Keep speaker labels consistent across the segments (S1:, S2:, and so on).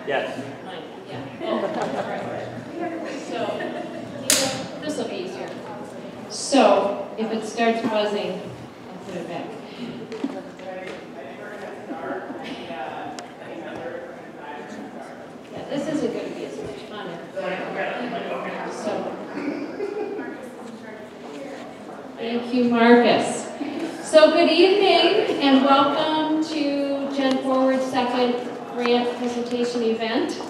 S1: Yes.
S2: Yeah. Oh, right. So, this will be easier. So, if it starts buzzing, I'll put it back. Yeah, this isn't going to be as much fun. So, thank you, Marcus. So, good evening and welcome to Gen Forward's second grant presentation event.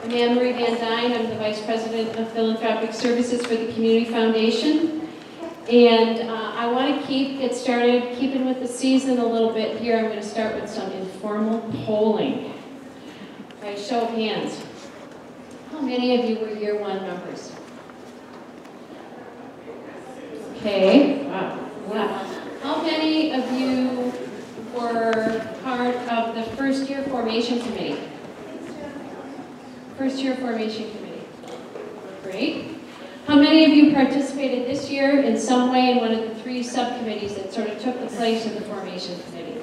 S2: I'm Anne-Marie Van Dyne. I'm the Vice President of Philanthropic Services for the Community Foundation. And I want to get started keeping with the season a little bit here. I'm going to start with some informal polling. By show of hands, how many of you were year one members? Okay, wow. How many of you were part of the first year formation committee? First year formation committee. Great. How many of you participated this year in some way in one of the three subcommittees that sort of took the place of the formation committee?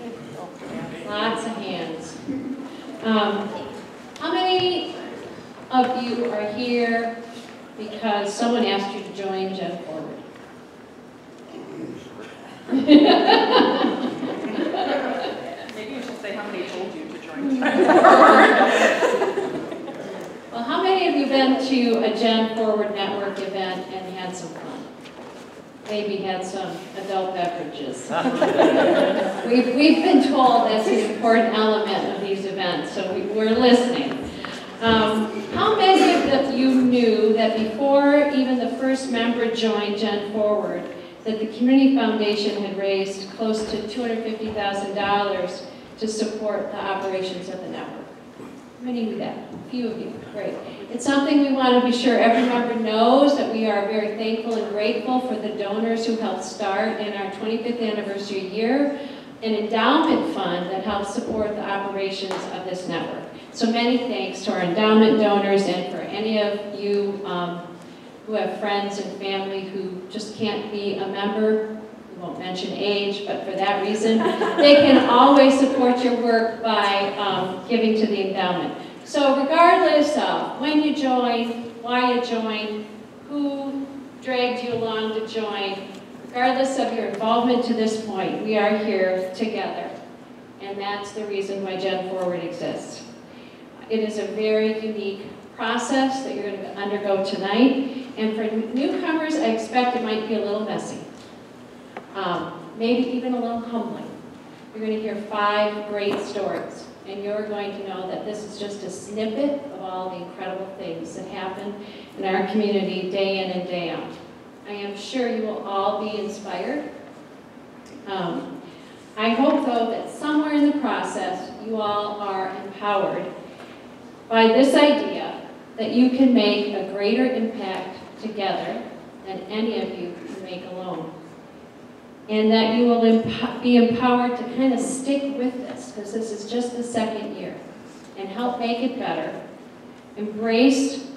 S2: Lots of hands. How many of you are here because someone asked you to join Gen Forward?
S3: Maybe you should say how many told you to join.
S2: Well, how many of you been to a Gen Forward Network event and had some fun? Maybe had some adult beverages. We've been told that's an important element of these events, so we're listening. How many of you knew that before even the first member joined Gen Forward, that the Community Foundation had raised close to $250,000 to support the operations of the network? How many knew that? A few of you. Great. It's something we want to be sure every member knows, that we are very thankful and grateful for the donors who helped start in our 25th anniversary year an endowment fund that helps support the operations of this network. So many thanks to our endowment donors, and for any of you who have friends and family who just can't be a member. We won't mention age, but for that reason, they can always support your work by giving to the endowment. So regardless of when you joined, why you joined, who dragged you along to join, regardless of your involvement to this point, we are here together. And that's the reason why Gen Forward exists. It is a very unique process that you're going to undergo tonight. And for newcomers, I expect it might be a little messy. Maybe even a little humbling. You're going to hear 5 great stories, and you're going to know that this is just a snippet of all the incredible things that happen in our community day in and day out. I am sure you will all be inspired. I hope, though, that somewhere in the process, you all are empowered by this idea that you can make a greater impact together than any of you can make alone. And that you will be empowered to kind of stick with this, because this is just the second year, and help make it better. Embrace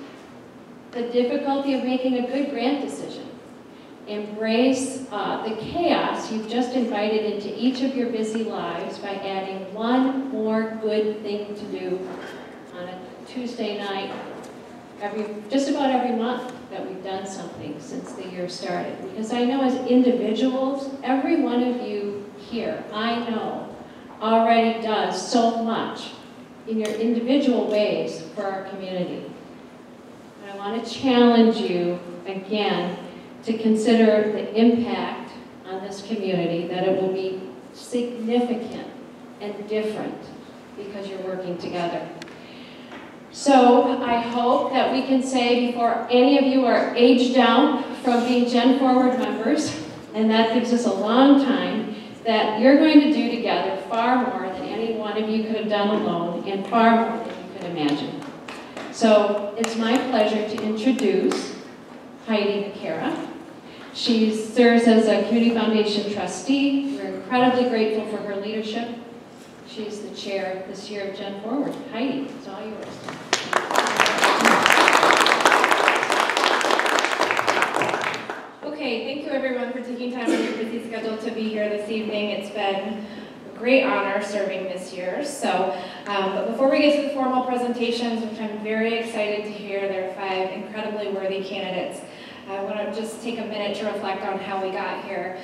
S2: the difficulty of making a good grant decision. Embrace the chaos you've just invited into each of your busy lives by adding one more good thing to do on a Tuesday night, just about every month that we've done something since the year started. Because I know as individuals, every one of you here, I know, already does so much in your individual ways for our community. And I want to challenge you again to consider the impact on this community, that it will be significant and different because you're working together. So I hope that we can say, before any of you are aged down from being Gen Forward members, and that gives us a long time, that you're going to do together far more than any one of you could have done alone, and far more than you could imagine. So it's my pleasure to introduce Heidi Nakara. She serves as a Community Foundation trustee. We're incredibly grateful for her leadership. She's the chair this year of Gen Forward. Heidi, it's all yours.
S4: Okay, thank you everyone for taking time on your busy schedule to be here this evening. It's been a great honor serving this year. So But before we get to the formal presentations, which I'm very excited to hear, there are 5 incredibly worthy candidates. I want to just take a minute to reflect on how we got here.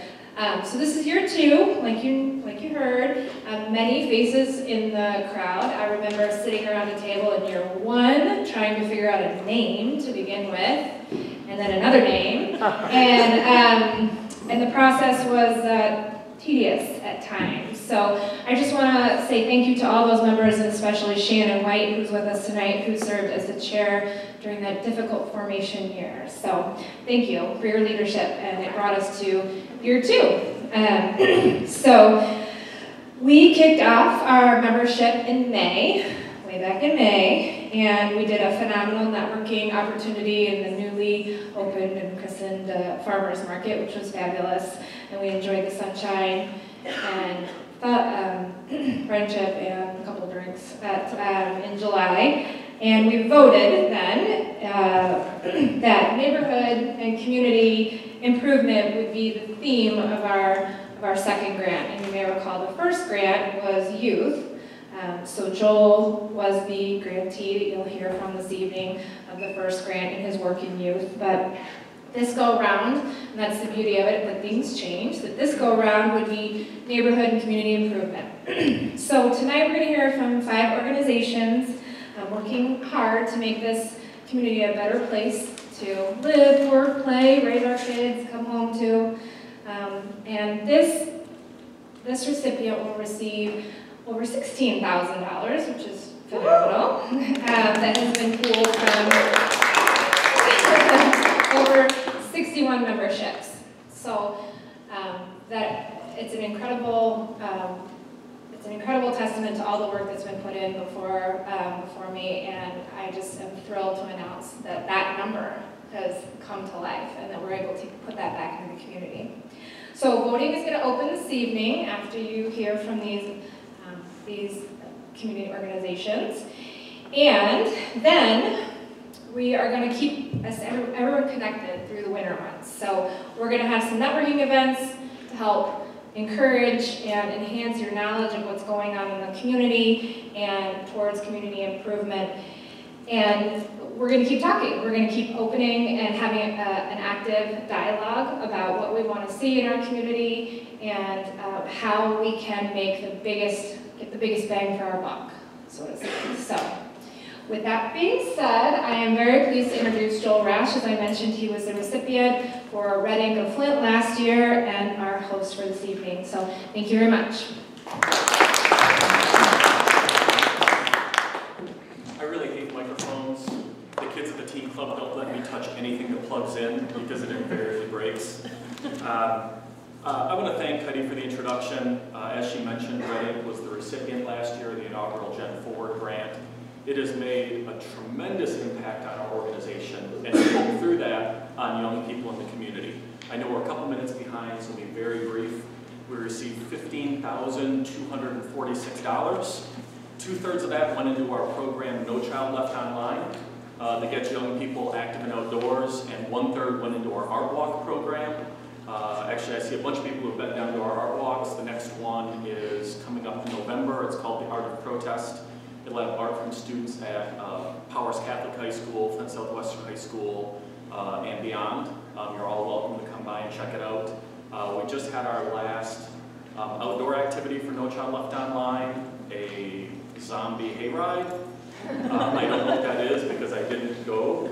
S4: So this is year 2, like you heard, many faces in the crowd. I remember sitting around a table in year 1, trying to figure out a name to begin with, and then another name, and the process was tedious at times. So I just want to say thank you to all those members, and especially Shannon White, who's with us tonight, who served as the chair during that difficult formation year. So thank you for your leadership, and it brought us to year 2. So we kicked off our membership in May, way back in May, and we did a phenomenal networking opportunity in the newly opened and christened Farmers Market, which was fabulous, and we enjoyed the sunshine and friendship and a couple of drinks in July. And we voted then that neighborhood and community improvement would be the theme of our second grant. And you may recall the first grant was youth. So Joel was the grantee that you'll hear from this evening of the first grant in his work in youth. But this go round, and that's the beauty of it, that things change, that this go round would be neighborhood and community improvement. So tonight we're going to hear from 5 organizations working hard to make this community a better place to live, work, play, raise our kids, come home to. And this recipient will receive over $16,000, which is phenomenal, that has been pooled from over 61 memberships. So that it's an incredible testament to all the work that's been put in before me, and I just am thrilled to announce that that number has come to life and that we're able to put that back into the community. So voting is going to open this evening after you hear from these community organizations, and then we are going to keep everyone connected through the winter months. So we're going to have some networking events to help encourage and enhance your knowledge of what's going on in the community and towards community improvement. And we're going to keep talking. We're going to keep opening and having an active dialogue about what we want to see in our community and how we can make get the biggest bang for our buck, so to say. So, with that being said, I am very pleased to introduce Joel Rash. As I mentioned, he was the recipient for Red Ink of Flint last year and our host for this evening. So, thank you very much.
S1: I really hate microphones. The kids at the teen club don't let me touch anything that plugs in because it invariably breaks. I want to thank Heidi for the introduction. As she mentioned, Red Ink was the recipient last year of the inaugural Gen 4 grant. It has made a tremendous impact on our organization, and spoke through that on young people in the community. I know we're a couple minutes behind, so I'll be very brief. We received $15,246. 2/3 of that went into our program, No Child Left Online, that gets young people active and outdoors, and 1/3 went into our Art Walk program. Actually, I see a bunch of people who have been down to our art walks. The next one is coming up in November. It's called The Art of Protest. It'll have art from students at Powers Catholic High School, Flint Southwestern High School, and beyond. You're all welcome to come by and check it out. We just had our last outdoor activity for No Child Left Online, a zombie hayride. I don't know what that is because I didn't go,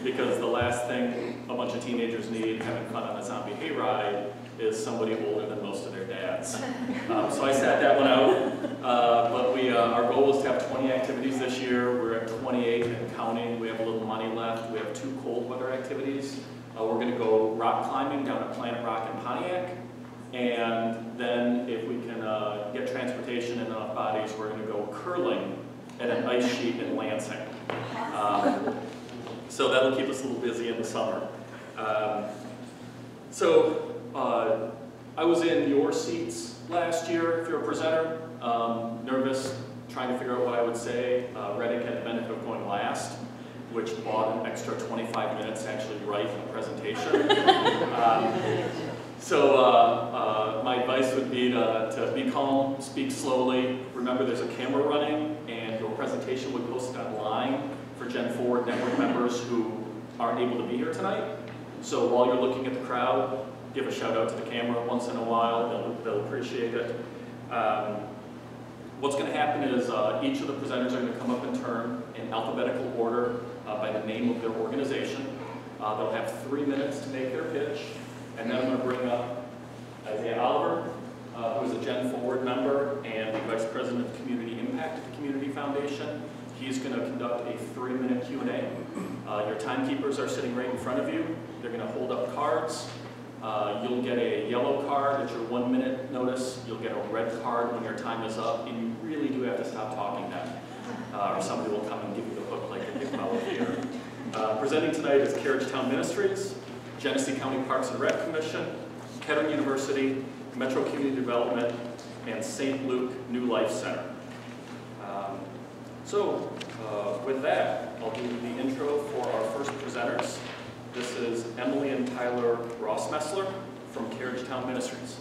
S1: because the last thing a bunch of teenagers need having fun on a zombie hayride is somebody older than most of their dads. So I sat that one out, but our goal was to have 20 activities this year. We're at 28 and counting. We have a little money left. We have 2 cold weather activities. We're going to go rock climbing down at Planet Rock in Pontiac, and then if we can get transportation and enough bodies, we're going to go curling at an ice sheet in Lansing. So that'll keep us a little busy in the summer. I was in your seats last year, if you're a presenter, nervous, trying to figure out what I would say. Red Ink had the benefit of going last, which bought an extra 25 minutes to actually write a presentation. So my advice would be to be calm, speak slowly. Remember there's a camera running and your presentation would post online for Gen 4 network members who aren't able to be here tonight. So while you're looking at the crowd, give a shout out to the camera once in a while, they'll appreciate it. What's going to happen is each of the presenters are going to come up in turn in alphabetical order by the name of their organization. They'll have 3 minutes to make their pitch, and then I'm going to bring up Isaiah Oliver, who is a Gen Forward member and the Vice President of Community Impact at the Community Foundation. He's going to conduct a 3-minute Q&A. Your timekeepers are sitting right in front of you. They're going to hold up cards. You'll get a yellow card at your 1-minute notice. You'll get a red card when your time is up, and you really do have to stop talking then, or somebody will come and give you the hook like they did Mellow here. Presenting tonight is Carriage Town Ministries, Genesee County Parks and Rec Commission, Kettering University, Metro Community Development, and St. Luke New Life Center. With that, I'll do the intro for our first presenters. This is Emily and Tyler Rossmessler from Carriage Town Ministries.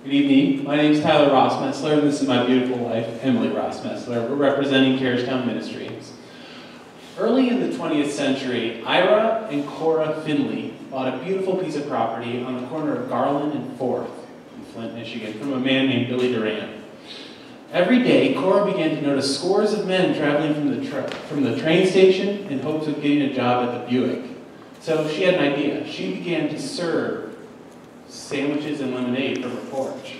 S5: Good evening. My name is Tyler Rossmessler, and this is my beautiful wife, Emily Rossmessler. We're representing Carriage Town Ministries. Early in the 20th century, Ira and Cora Finley bought a beautiful piece of property on the corner of Garland and 4th in Flint, Michigan, from a man named Billy Duran. Every day, Cora began to notice scores of men traveling from the train station in hopes of getting a job at the Buick. So she had an idea. She began to serve sandwiches and lemonade from her porch.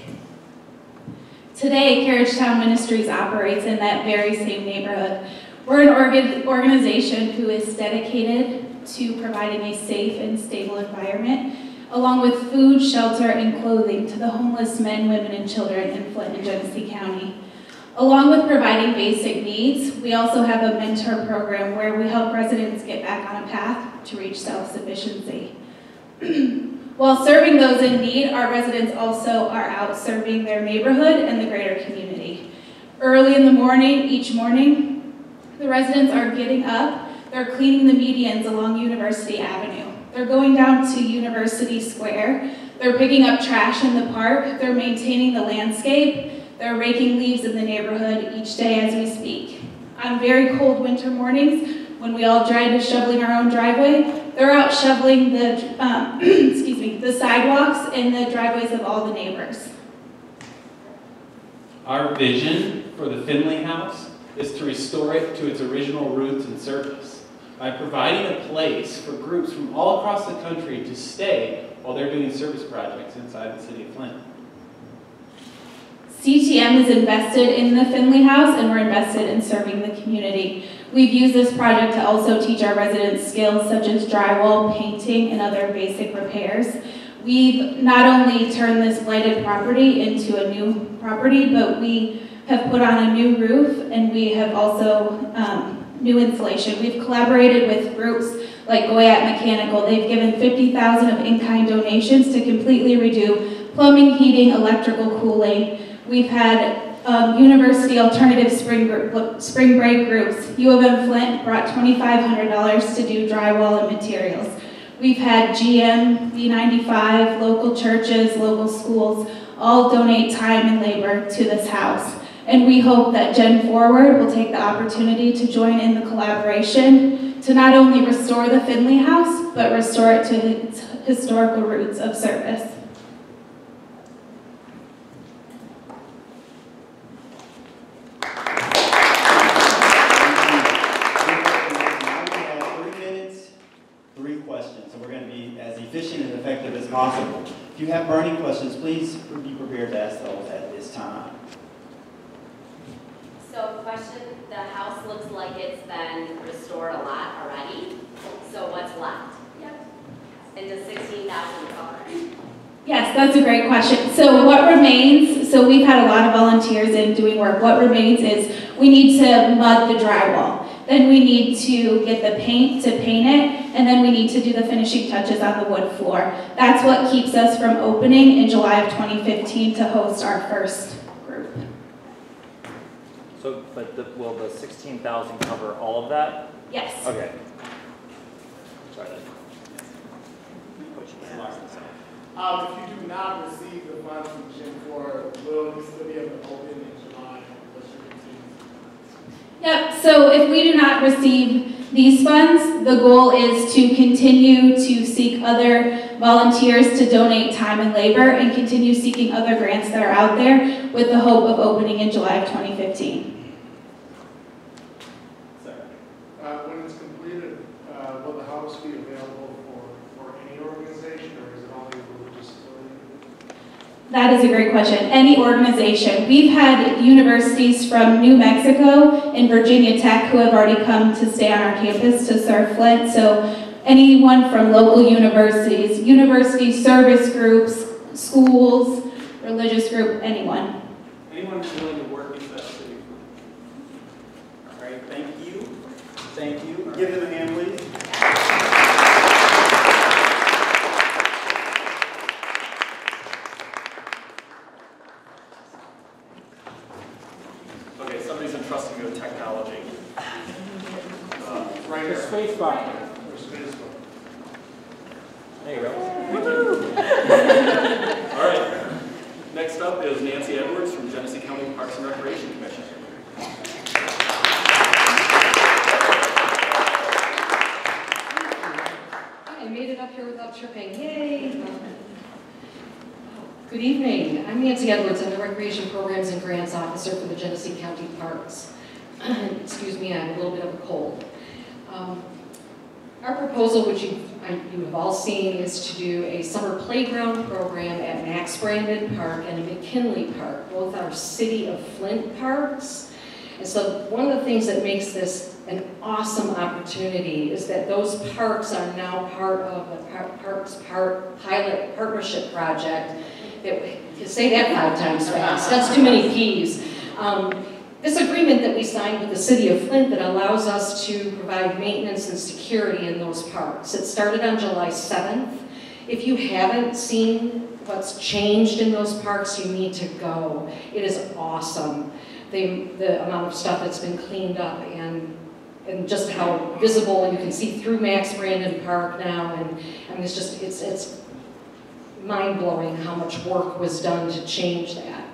S6: Today, Carriage Town Ministries operates in that very same neighborhood. We're an organization who is dedicated to providing a safe and stable environment, along with food, shelter, and clothing to the homeless men, women, and children in Flint and Genesee County. Along with providing basic needs, we also have a mentor program where we help residents get back on a path to reach self-sufficiency. While serving those in need, our residents also are out serving their neighborhood and the greater community. Early in the morning, each morning, the residents are getting up, they're cleaning the medians along University Avenue. They're going down to University Square, they're picking up trash in the park, they're maintaining the landscape, they're raking leaves in the neighborhood each day as we speak. On very cold winter mornings, when we all dread shoveling our own driveway, they're out shoveling the, the sidewalks and the driveways of all the neighbors.
S5: Our vision for the Finley House is to restore it to its original roots and service by providing a place for groups from all across the country to stay while they're doing service projects inside the city of Flint.
S6: CTM is invested in the Finley House, and we're invested in serving the community. We've used this project to also teach our residents skills such as drywall, painting, and other basic repairs. We've not only turned this blighted property into a new property, but we have put on a new roof, and we have also new insulation. We've collaborated with groups like Goyat Mechanical. They've given $50,000 of in-kind donations to completely redo plumbing, heating, electrical, cooling. We've had University Alternative Spring Break groups. U of M Flint brought $2,500 to do drywall and materials. We've had GM, B95, local churches, local schools, all donate time and labor to this house. And we hope that Gen Forward will take the opportunity to join in the collaboration to not only restore the Finley House, but restore it to its historical roots of service.
S7: Efficient and effective as possible. If you have burning questions, please be prepared to ask those at this time.
S8: So question, the house looks like it's been restored a lot already. So what's left? Yep. And does $16,000 cover?
S6: Yes, that's a great question. So what remains, so we've had a lot of volunteers in doing work. What remains is we need to mud the drywall. Then we need to get the paint to paint it, and then we need to do the finishing touches on the wood floor. That's what keeps us from opening in July of 2015 to host our first group.
S9: So, but will the 16,000 cover all of that?
S6: Yes.
S9: Okay. Sorry.
S10: If you do not receive the funds from Gen 4, will you still be able to open in July? What's your contingency?
S6: Yep, so if we do not receive these funds, the goal is to continue to seek other volunteers to donate time and labor and continue seeking other grants that are out there with the hope of opening in July of 2015.
S10: When it's completed, will the house be available for any organization, or is it only religious affiliated?
S6: That is a great question. Any organization. We've had universities from New Mexico and Virginia Tech who have already come to stay on our campus to serve Flint. So anyone from local universities, university service groups, schools, religious group, anyone.
S5: Anyone who's willing to work in that city.
S7: All right, thank you. Thank you. Give them a hand, please.
S1: Okay, somebody's entrusting you with technology.
S10: Right here.
S5: Space bar.
S10: Or space bar.
S9: There you go.
S1: All right. Next up is Nancy Edwards from Genesee County Parks and Recreation Commission.
S11: I made it up here without tripping. Yay! Good evening. I'm Nancy Edwards. I'm the Recreation Programs and Grants Officer for the Genesee County Parks. Excuse me, I have a little bit of a cold. Our proposal, which you have all seen, is to do a summer playground program at Max Brandon Park and McKinley Park. Both are City of Flint parks. And so one of the things that makes this an awesome opportunity is that those parks are now part of the Parks Pilot Partnership Project. You say that 5 times fast. That's too many P's. This agreement that we signed with the City of Flint that allows us to provide maintenance and security in those parks. It started on July 7th. If you haven't seen what's changed in those parks, you need to go. It is awesome. The amount of stuff that's been cleaned up and just how visible you can see through Max Brandon Park now. And I mean, it's mind-blowing how much work was done to change that.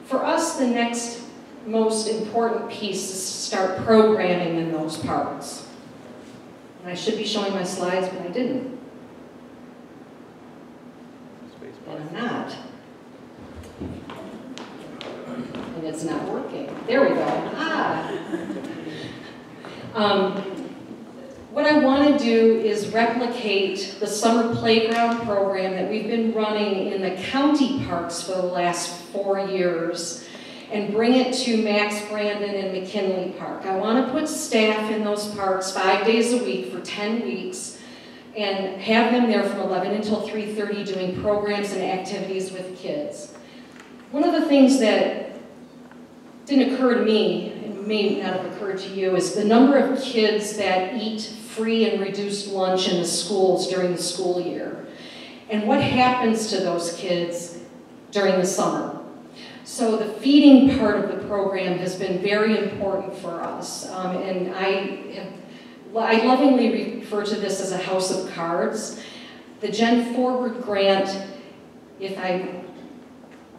S11: For us, the next most important piece is to start programming in those parks. And I should be showing my slides, but I didn't. And I'm not. And it's not working. There we go. What I want to do is replicate the summer playground program that we've been running in the county parks for the last 4 years and bring it to Max Brandon and McKinley Park. I want to put staff in those parks 5 days a week for 10 weeks and have them there from 11 until 3:30 doing programs and activities with kids. One of the things that didn't occur to me, and may not have occurred to you, is the number of kids that eat free and reduced lunch in the schools during the school year. And what happens to those kids during the summer? So the feeding part of the program has been very important for us. And I lovingly refer to this as a house of cards. The Gen Forward grant, if I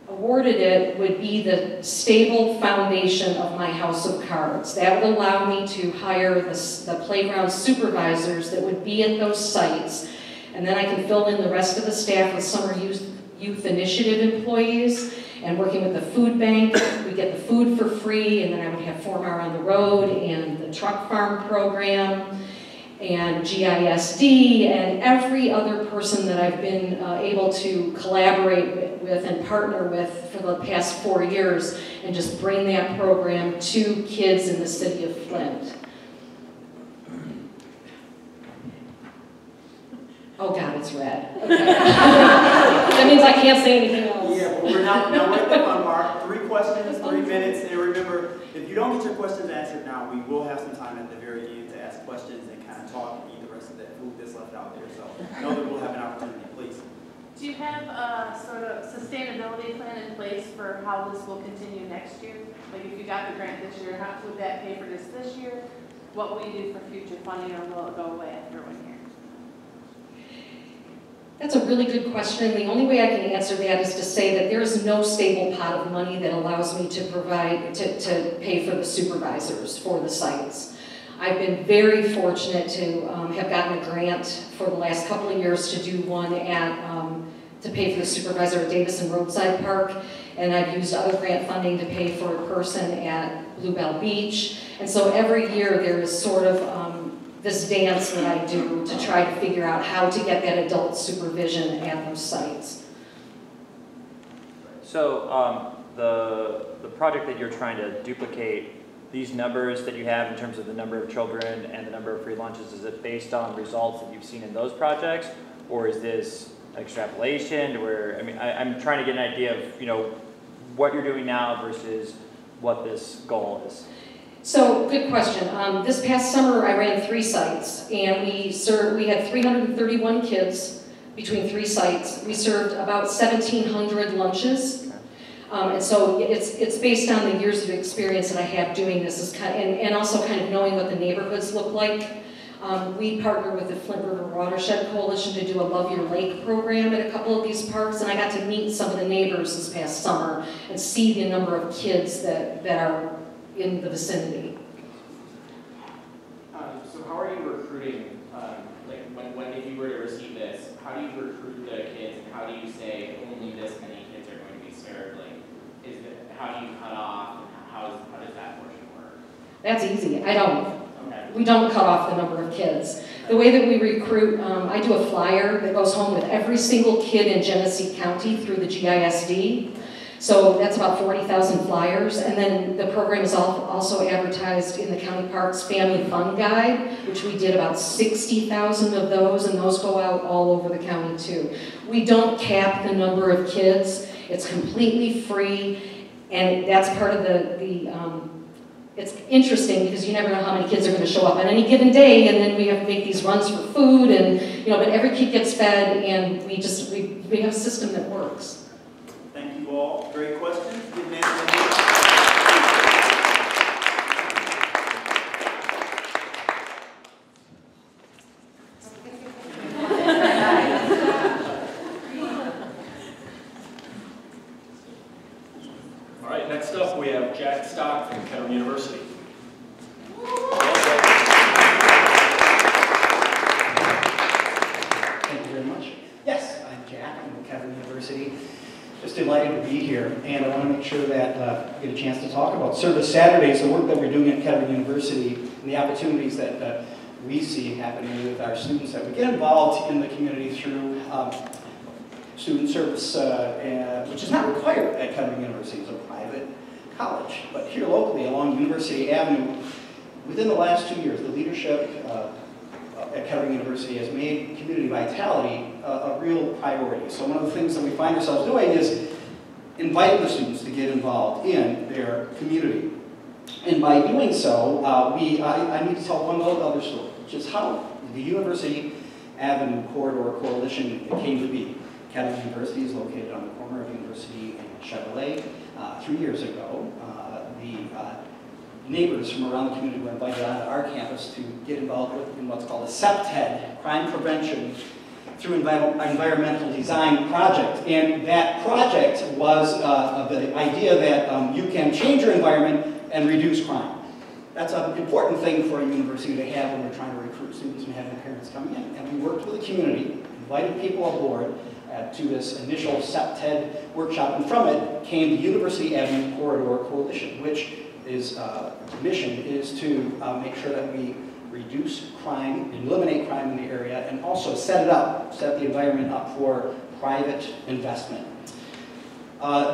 S11: awarded it, would be the stable foundation of my house of cards. That would allow me to hire the playground supervisors that would be at those sites. And then I can fill in the rest of the staff with summer youth initiative employees. And working with the food bank, we get the food for free, and then I would have 4 Mile on the Road and the truck farm program and GISD and every other person that I've been able to collaborate with and partner with for the past 4 years and just bring that program to kids in the city of Flint. Oh God, it's red. Okay. That means I can't say anything else.
S7: Yeah, but we're now we're at the fun part. 3 questions, 3 minutes, and remember, if If you don't get your questions answered now, we will have some time at the very end to ask questions and kind of talk and eat the rest of that food that's left out there. So know that we'll have an opportunity, please.
S3: Do you have a sort of sustainability plan in place for how this will continue next year? Like if you got the grant this year, how would that pay for this year? What will you do for future funding, or will it go away after 1 year?
S11: That's a really good question, and the only way I can answer that is to say that there is no stable pot of money that allows me to provide, to pay for the supervisors for the sites. I've been very fortunate to have gotten a grant for the last couple of years to do one to pay for the supervisor at Davison Roadside Park, and I've used other grant funding to pay for a person at Bluebell Beach. And so every year there is sort of this dance that I do to try to figure out how to get that adult supervision at those sites.
S9: So the project that you're trying to duplicate, these numbers that you have in terms of the number of children and the number of free lunches, is it based on results that you've seen in those projects, or is this extrapolation? Where, I mean, I'm trying to get an idea of, you know, what you're doing now versus what this goal is.
S11: So, good question. This past summer I ran 3 sites, and we had 331 kids between 3 sites. We served about 1,700 lunches. And so it's based on the years of experience that I have doing this, is kind of, and also kind of knowing what the neighborhoods look like. We partnered with the Flint River Watershed Coalition to do a Love Your Lake program at a couple of these parks, and I got to meet some of the neighbors this past summer and see the number of kids that are in the vicinity.
S12: So how are you recruiting, like if you were to receive this, how do you recruit the kids, and how do you say only this many kids are going to be served? Like, how do you cut off, and how does that portion work?
S11: That's easy. I don't.
S12: Okay.
S11: We don't cut off the number of kids. The way that we recruit, I do a flyer that goes home with every single kid in Genesee County through the GISD. So that's about 40,000 flyers, and then the program is also advertised in the County Parks Family Fun Guide, which we did about 60,000 of those, and those go out all over the county too. We don't cap the number of kids. It's completely free, and that's part of it's interesting because you never know how many kids are going to show up on any given day, and then we have to make these runs for food, and but every kid gets fed, and we have a system that works.
S7: Thank you all. Great questions. Didn't answer
S1: All right, next up we have Jack Stock from Kettering University.
S13: Thank you very much. Yes, I'm Jack. I'm at Kettering University. Just delighted to be here, and I want to make sure that I get a chance to talk about Service Saturdays, the work that we're doing at Kettering University, and the opportunities that we see happening with our students, that we get involved in the community through student service, which is not required at Kettering University. It's a private college, but here locally along University Avenue, within the last 2 years, the leadership at Kettering University has made community vitality a real priority. So one of the things that we find ourselves doing is inviting the students to get involved in their community. And by doing so, I need to tell one other story, which is how the University Avenue Corridor Coalition came to be. Kettering University is located on the corner of University and Chevrolet. 3 years ago, the neighbors from around the community were invited onto our campus to get involved in what's called a CEPTED, Crime Prevention Through Environmental Design project. And that project was the idea that you can change your environment and reduce crime. That's an important thing for a university to have when we're trying to recruit students and having parents coming in. And we worked with the community, invited people aboard to this initial CEPTED workshop, and from it came the University Avenue Corridor Coalition, which is mission is to make sure that we reduce crime, eliminate crime in the area, and also set the environment up for private investment.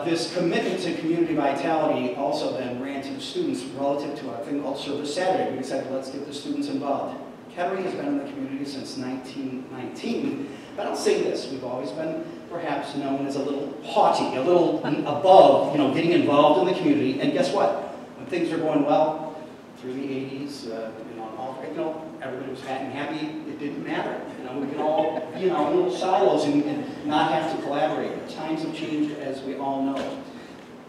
S13: This commitment to community vitality also then ran to the students relative to a thing called Service Saturday. We decided, let's get the students involved. Kettering has been in the community since 1919, but I'll say this, we've always been perhaps known as a little haughty, a little above, getting involved in the community, and guess what? when things were going well, through the 80s, everybody was fat and happy. It didn't matter. We can all be in our little silos and not have to collaborate. The times have changed, as we all know.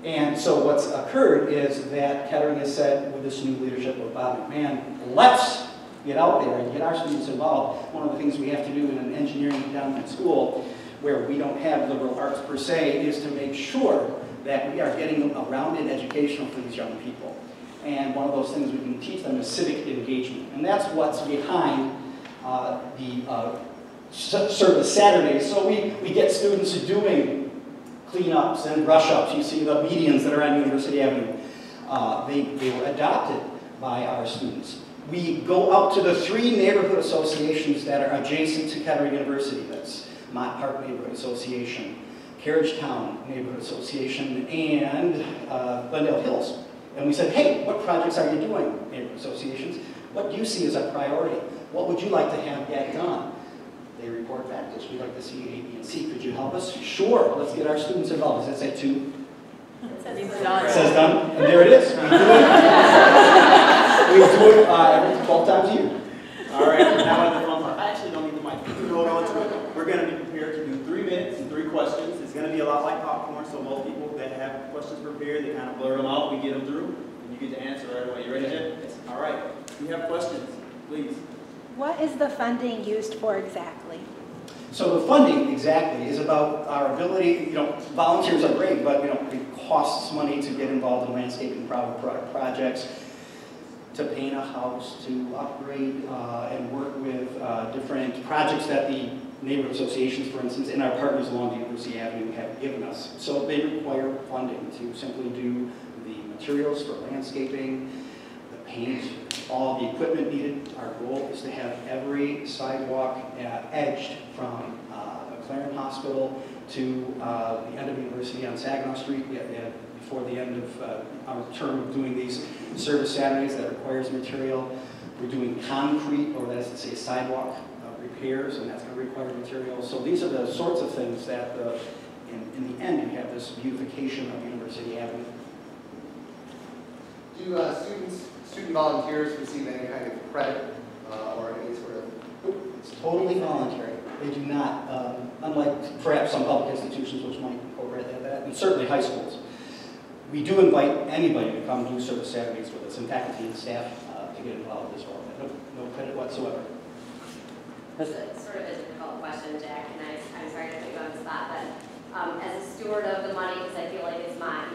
S13: And so what's occurred is that Kettering has said, with this new leadership of Bob McMahon, let's get out there and get our students involved. One of the things we have to do in an engineering endowment school, where we don't have liberal arts per se, is to make sure that we are getting a rounded education for these young people. And one of those things we can teach them is civic engagement. And that's what's behind the service Saturdays. So we get students doing cleanups and brush ups. You see the medians that are on University Avenue. They were adopted by our students. We go out to the 3 neighborhood associations that are adjacent to Kettering University. That's Mott Park Neighborhood Association, Carriagetown Neighborhood Association, and Glendale Hills. And we said, hey, what projects are you doing, neighborhood associations? What do you see as a priority? What would you like to have get done? They report back to us. We'd like to see A, B, and C. Could you help us? Sure. Let's get our students involved. Does that say 2?
S3: It says done.
S13: It says done. And there it is. We do it every 12 times a year.
S7: All right, now at the fun part. I actually don't need the mic. You can hold on to it. We're going to be prepared to do 3 minutes and 3 questions. It's going to be a lot like popcorn, so most people that have questions prepared, they kind of blur them out. We get them through, and you get to answer right away. You ready, Jim? Yes. All right. If you have questions, please.
S14: What is the funding used for exactly?
S13: So the funding, exactly, is about our ability, volunteers are great, but, it costs money to get involved in landscaping projects, to paint a house, to upgrade and work with different projects that the neighborhood associations, for instance, and our partners along the University Avenue have given us. So they require funding to simply do the materials for landscaping, the paint, all the equipment needed. Our goal is to have every sidewalk edged from McLaren Hospital to the end of University on Saginaw Street before the end of our term of doing these service Saturdays. That requires material. We're doing concrete, or that is to say sidewalk repairs, and that's going to require material. So these are the sorts of things that in the end you have this beautification of University Avenue.
S15: Do student volunteers receive any kind of credit or any sort of?
S13: It's totally voluntary. They do not, unlike perhaps some public institutions which might incorporate that, and certainly high schools. We do invite anybody to come do service Saturdays with us, and faculty and staff to get involved as well. No credit whatsoever.
S8: It's sort of a difficult question, Jack, and I'm sorry to put you on the spot, but as a steward of the money, because I feel like it's mine,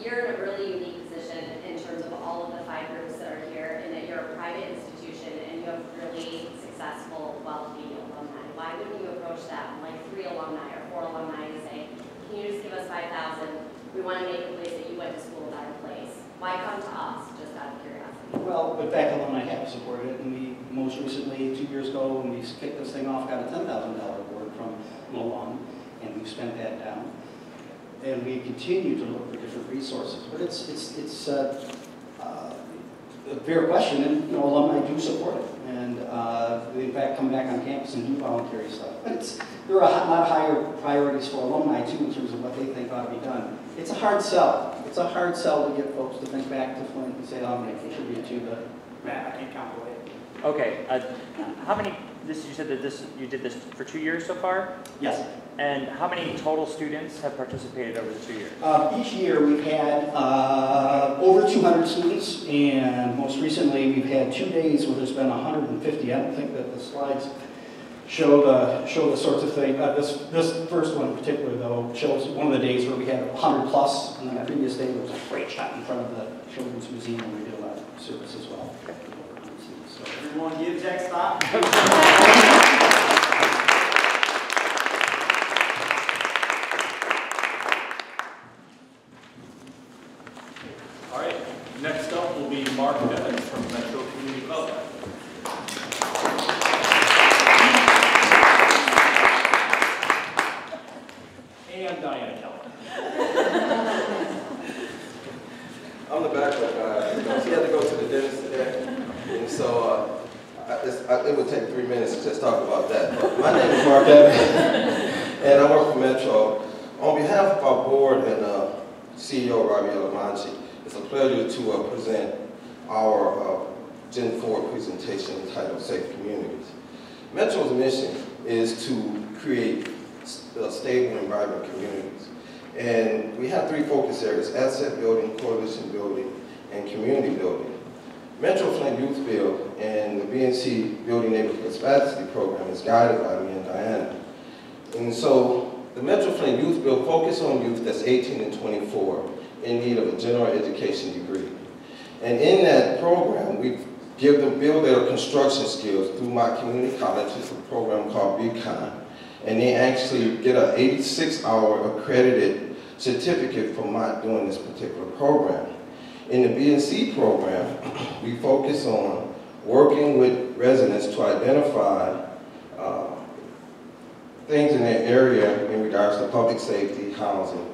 S8: you're in a really unique position in terms of all of the 5 groups that are here, in that you're a private institution and you have really successful, wealthy alumni. Why wouldn't you approach that, like 3 alumni or 4 alumni, and say, can you just give us $5,000? We want to make a place that you went to school a better place. Why come to us, just out of curiosity?
S13: Well, in fact, alumni have supported it, and we most recently, 2 years ago, when we kicked this thing off, got a $10,000 award from an alum, and we've spent that down. And we continue to look for different resources. But it's a fair question, and alumni do support it. And they in fact come back on campus and do voluntary stuff. But there are a lot higher priorities for alumni too in terms of what they think ought to be done. It's a hard sell. It's a hard sell to get folks to think back to Flint and say, I'm going to contribute to the
S7: Matt, I can't count away.
S9: Okay, how many, you said that you did this for 2 years so far?
S13: Yes.
S9: And how many total students have participated over the 2 years?
S13: Each year we've had over 200 students, and most recently we've had 2 days where there's been 150. I don't think that the slides show the sorts of things. This first one in particular, though, shows one of the days where we had 100 plus, and then the previous day there was a great shot in front of the Children's Museum where we did a lot of service as well.
S7: So everyone give Jack stop.
S1: All right, next up will be Mark Evans from Metro Community Development. And Diana Kelly.
S16: I'm the backup guy. She had to go to the dentist today, and so it would take 3 minutes to just talk about that. But my name is Mark Evans, and I work for Metro. On behalf of our board and CEO, Robbie Alamanchi, it's a pleasure to present our Gen 4 presentation entitled Safe Communities. Metro's mission is to create stable and vibrant communities. And we have three focus areas: asset building, coalition building, and community building. Metro Flint Youth Build and the BNC Building Neighborhood Capacity Program is guided by me and Diana. And so the Metro Flint Youth Build focus on youth that's 18 and 24 in need of a general education degree. And in that program, we build their construction skills through my community college. It's a program called BCon. And they actually get an 86-hour accredited certificate for my doing this particular program. In the BNC program, we focus on working with residents to identify things in their area in regards to public safety, housing,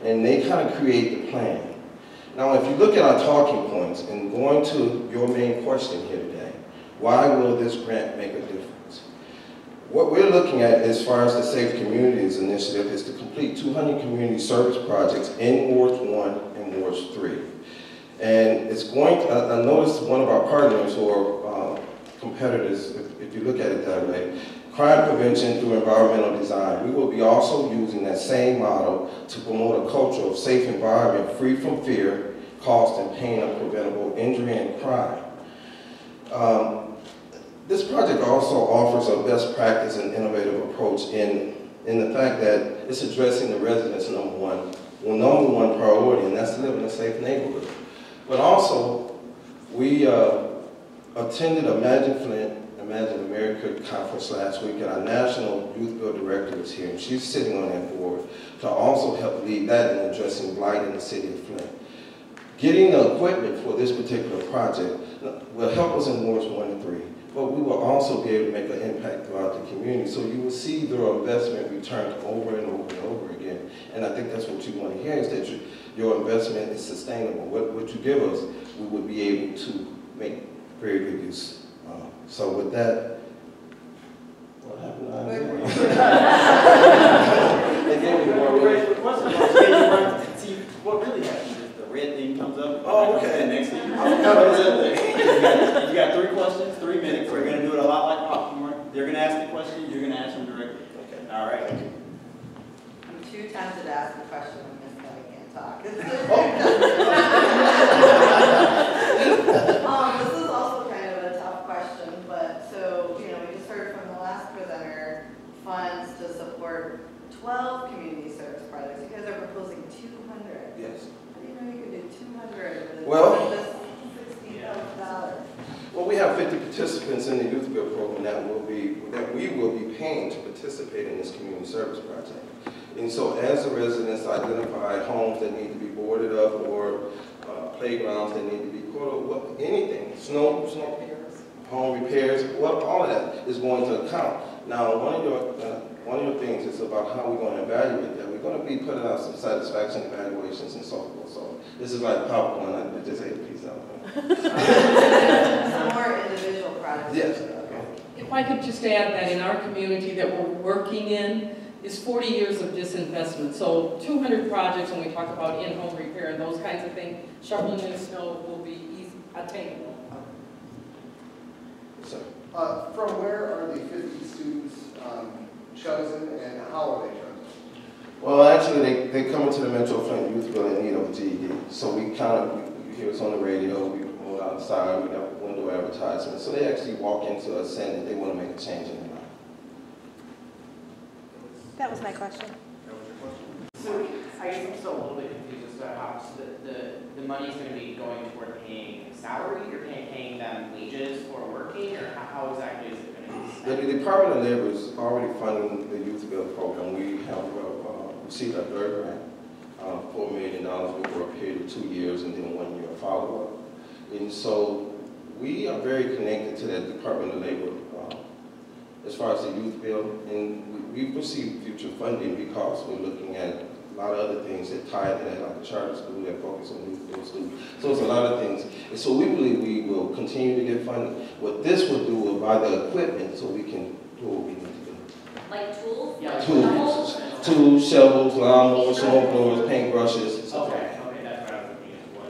S16: and they kind of create the plan. Now, if you look at our talking points, and going to your main question here today, why will this grant make a difference? What we're looking at as far as the Safe Communities Initiative is to complete 200 community service projects in Wards 1 and Wards 3. And it's going to, I noticed one of our partners or competitors, if you look at it that way, crime prevention through environmental design. We will be also using that same model to promote a culture of safe environment free from fear, cost, and pain of preventable injury and crime. This project also offers a best practice and innovative approach in the fact that it's addressing the residents' number one priority, and that's to live in a safe neighborhood. But also, we attended Imagine Flint, Imagine America conference last week, and our National Youth Build Director is here, and she's sitting on that board to also help lead that in addressing blight in the city of Flint. Getting the equipment for this particular project will help us in Wards 1 and 3, but we will also be able to make an impact throughout the community. So you will see their investment returned over and over and over again. And I think that's what you want to hear, is that your investment is sustainable. What you give us, we would be able to make very good use. So with that, what happened? They gave me more
S7: question. See, what really happens is the red thing comes up.
S16: Oh, okay.
S7: Next thing you got 3 questions, 3 minutes. We're going to do it a lot like popcorn. They're going to ask the question, you're going to answer them directly. Okay. All right.
S17: I'm too tempted to ask the question and miss that I can't talk. This is also kind of a tough question, but so, you know, we just heard from the last presenter, funds to support 12 community service projects. You guys are proposing 200.
S16: Yes.
S17: How do you know you could do 200 with
S16: Well,
S17: just $60,000?
S16: Well, we have 50 participants in the Youth Build program that we will be paying to participate in this community service project. And so as the residents identify homes that need to be boarded up or playgrounds that need to be anything, snow home repairs, all of that is going to account. Now, one of your things is about how we're going to evaluate that. We're going to be putting out some satisfaction evaluations and so forth. So this is like popcorn. I just ate a piece out of it.
S17: Some more individual projects.
S16: Yes.
S17: Okay.
S18: If I could just add that in our community that we're working in is 40 years of disinvestment. So 200 projects when we talk about in-home repair and those kinds of things, shoveling in snow will be easy, attainable.
S15: From where are the 50 students chosen, and how are they chosen?
S16: Well, actually, they come into the Metro Flint Youth Build in need of a GED. So we you hear us on the radio, we go outside, we have window advertisements. So they actually walk into us saying that they want to make a change in their life.
S14: That was my question.
S12: So I guess I'm still a little bit confused as to how the money's going to be going toward paying salary, or paying them wages for working, or how exactly is it going to be spent?
S16: The Department of Labor is already funding the Youth Build program. We have received a third grant, $4 million over a period of 2 years and then 1 year follow-up. And so we are very connected to that Department of Labor as far as the Youth Build, and we've received future funding because we're looking at a lot of other things that tie to that, like a charter school that focus on Youth Build students. So it's a lot of things. And so we believe we will continue to get funding. What this will do will buy the equipment so we can do what we need to do.
S8: Like tools?
S12: Yeah.
S16: Tools, shovels, lawnmowers, snow blowers, paintbrushes.
S12: Okay, that's what I was looking at.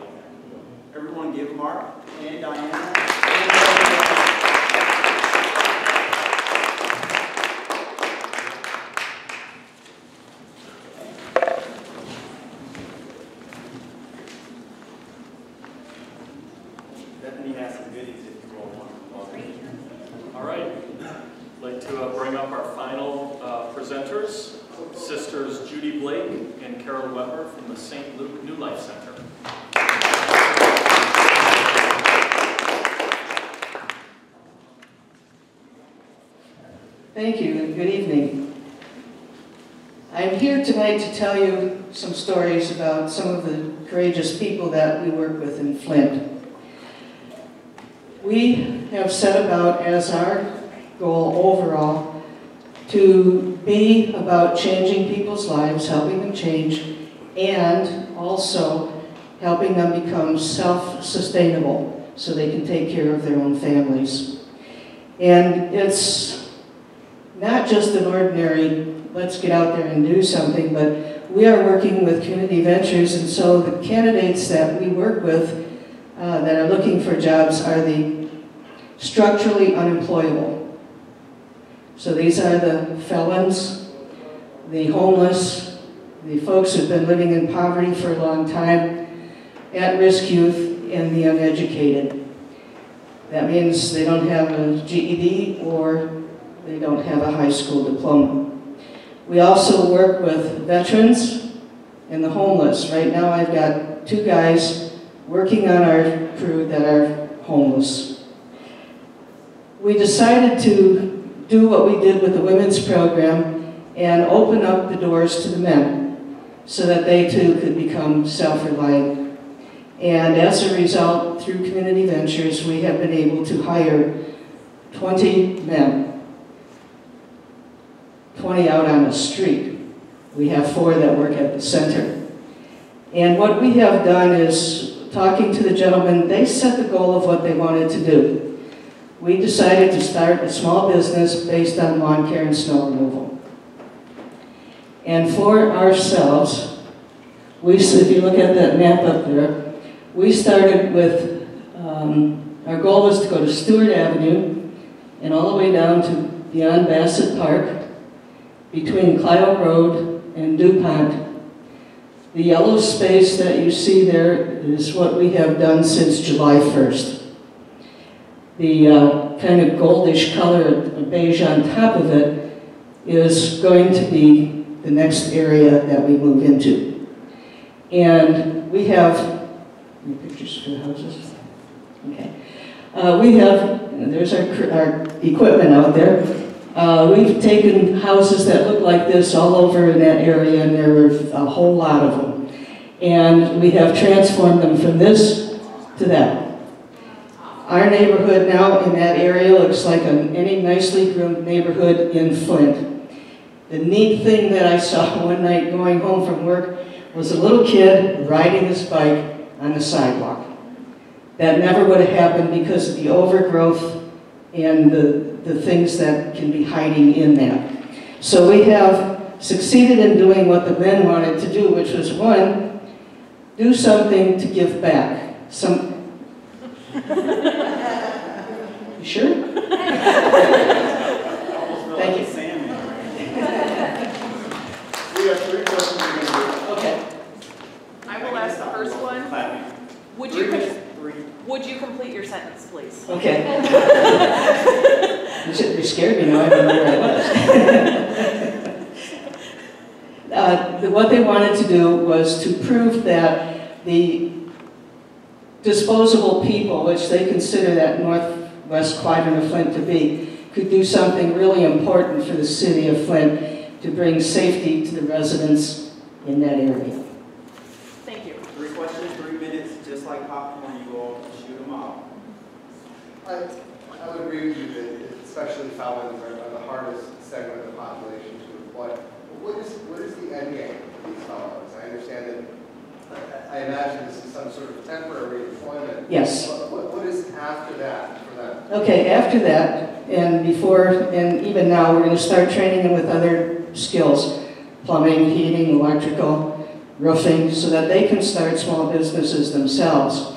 S1: I'd like to bring up our final presenters, Sisters Judy Blake and Carol Weber from the St. Luke New Life Center.
S19: Thank you and good evening. I'm here tonight to tell you some stories about some of the courageous people that we work with in Flint. We have set about as our goal overall to be about changing people's lives, helping them change, and also helping them become self-sustainable so they can take care of their own families. And it's not just an ordinary, let's get out there and do something, but we are working with community ventures, and so the candidates that we work with that are looking for jobs are the structurally unemployable. So these are the felons, the homeless, the folks who've been living in poverty for a long time, at-risk youth, and the uneducated. That means they don't have a GED or they don't have a high school diploma. We also work with veterans and the homeless. Right now I've got 2 guys working on our crew that are homeless. We decided to do what we did with the women's program and open up the doors to the men so that they too could become self-reliant. And as a result, through Community Ventures, we have been able to hire 20 men, 20 out on the street. We have 4 that work at the center. And what we have done is, talking to the gentlemen, they set the goal of what they wanted to do. We decided to start a small business based on lawn care and snow removal. And for ourselves, if you look at that map up there, we started with, our goal was to go to Stewart Avenue and all the way down to beyond Bassett Park, between Clio Road and DuPont. The yellow space that you see there is what we have done since July 1st. The kind of goldish color, beige on top of it, is going to be the next area that we move into. And we have, any pictures for the houses? Okay. We have, there's our equipment out there. We've taken houses that look like this all over in that area, and there are a whole lot of them. And we have transformed them from this to that. Our neighborhood now in that area looks like any nicely groomed neighborhood in Flint. The neat thing that I saw one night going home from work was a little kid riding his bike on the sidewalk. That never would have happened because of the overgrowth and the things that can be hiding in that. So we have succeeded in doing what the men wanted to do, which was, 1, do something to give back. You sure? Thank you.
S7: We have 3 questions we're going to do.
S19: Okay.
S20: I will ask the first one. Would you complete your sentence, please?
S19: Okay. You scared me now, I don't know where I was. What they wanted to do was to prove that the disposable people, which they consider that northwest quadrant of Flint to be, could do something really important for the city of Flint to bring safety to the residents in that area.
S20: Thank you.
S7: 3 questions, 3 minutes, just like popcorn, you all shoot them out.
S15: I would agree with you that especially felons are the hardest segment of the population to employ. What is the end game for these felons? I understand that, I imagine this is some sort of temporary employment.
S19: Yes.
S15: What is after that for them?
S19: Okay, after that, and before, and even now, we're going to start training them with other skills, plumbing, heating, electrical, roofing, so that they can start small businesses themselves.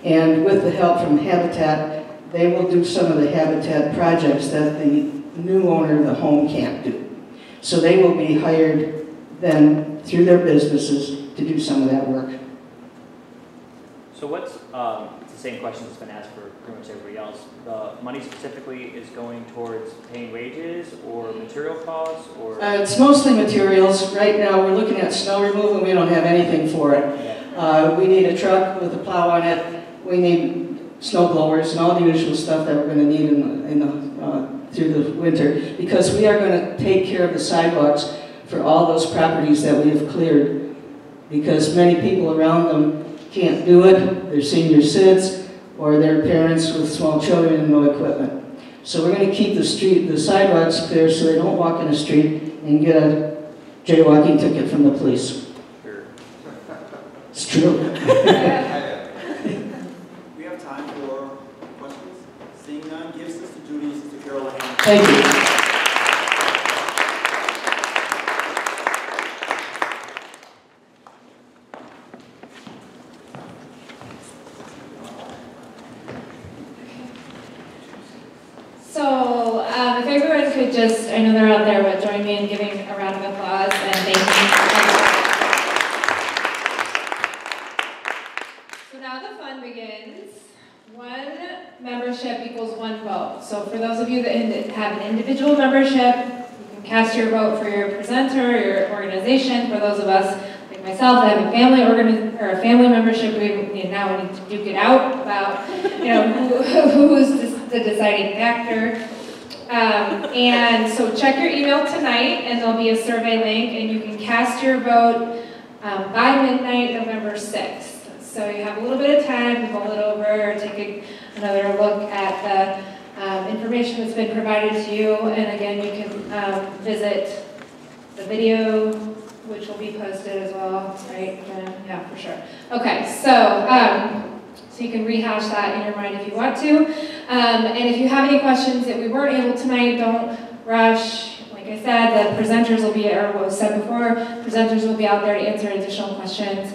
S19: And with the help from Habitat, they will do some of the Habitat projects that the new owner of the home can't do. So they will be hired then through their businesses to do some of that work.
S9: So what's, it's the same question that's been asked for pretty much everybody else. The money specifically is going towards paying wages or material costs or?
S19: It's mostly materials. Right now, we're looking at snow removal, and we don't have anything for it. We need a truck with a plow on it. We need snow blowers and all the usual stuff that we're going to need through the winter, because we are going to take care of the sidewalks for all those properties that we have cleared, because many people around them can't do it. They're senior citizens or they're parents with small children and no equipment. So we're going to keep the sidewalks clear so they don't walk in the street and get a jaywalking ticket from the police.
S9: Sure.
S19: It's true.
S7: We have time for questions. Seeing none, give Sister Judy and Sister Carol a hand.
S19: Thank you.
S2: So if everyone could just, I know they're out there, but join me in giving a round of applause and thank you. So now the fun begins. One membership equals one vote. So for those of you that have an individual membership, you can cast your vote for your presenter, your organization. For those of us, like myself, that have a family family membership, we now need to duke it out about who's the deciding factor. And so check your email tonight, and there'll be a survey link, and you can cast your vote by midnight, November 6th. So you have a little bit of time to mull it over, take another look at the information that's been provided to you, and again, you can visit the video, which will be posted as well, right? Yeah, for sure. Okay, so you can rehash that in your mind if you want to. And if you have any questions that we weren't able tonight, don't rush. Like I said, the presenters will be, or what was said before, presenters will be out there to answer additional questions,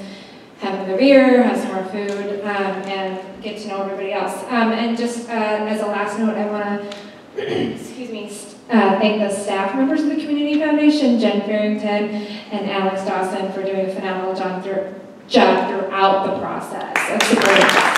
S2: have another beer, have some more food, and get to know everybody else. And just as a last note, I want to, excuse me, thank the staff members of the Community Foundation, Jen Farrington and Alex Dawson, for doing a phenomenal job throughout the process of supporting us.